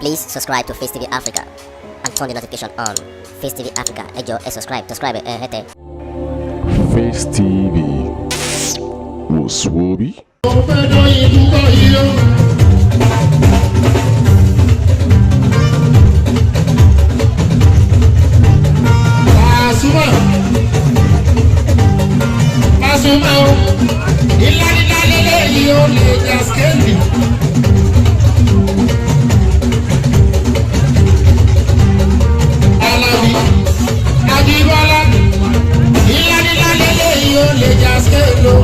Please subscribe to Facetv Africa and turn the notification on. Facetv Africa, ẹ jọ̀ọ́ ẹ subscribe hete. Face TV Woswobi. Pasuma, ilali o le jaskendi. Alabi, Adewale, ilali o le jaskendo.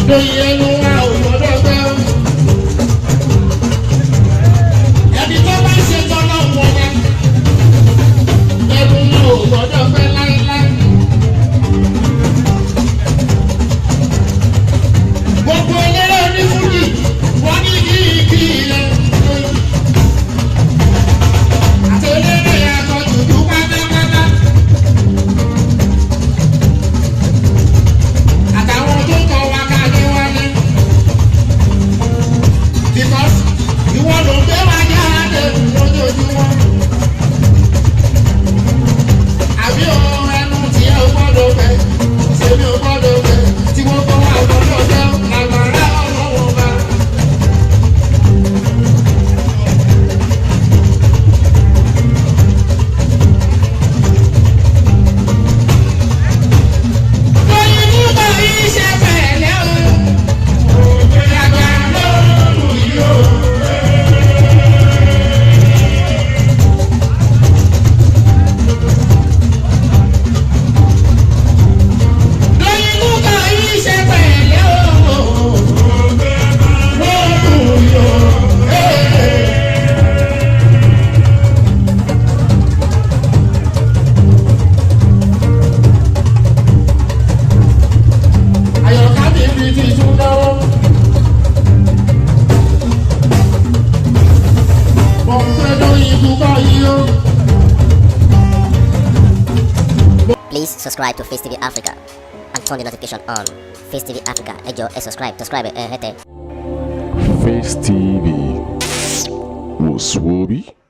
lóyè ẹnu wa ò gbọ́dọ̀ gbẹ o. ẹni tó bá ṣe tọ́lọ̀ wọn wá ẹnu wa ò gbọ́dọ̀ gbẹ láéláé. gbogbo eléré onífújì wọ́n ní kí ilẹ̀ àti eléré akọ̀jùjú pátápátá àtàwọn tó kọ wa káàdé wálé because ìwọ ló ń gbé wa jáde lójoojúmọ́ àbí ohun ẹnu tí ẹ ò gbọ́dọ̀ bẹ̀ ṣèmi ò gbọ́dọ̀ bẹ̀ tí wọ́n kọ́ wa gbọ́dọ̀ bẹ̀ làgbàrá ọlọ́wọ́ bá. lóyún nígbà yìí ṣe pẹ̀lẹ́ o ìyàgbá lóòrùn yìí o. lóyún nígbà yìí ṣe pẹ̀lẹ́ o lóòrùn yìí o. àyọ̀ká mi fi ti tún náwó. mo ń pẹ́ lóyún ikúkọ yìí o. Please subscribe to Face TV Africa and turn the notification on. Face TV Africa, ẹ jọ̀ọ́ ẹ subscribe ẹ hẹ́tẹ̀. Face TV. Was Swoby?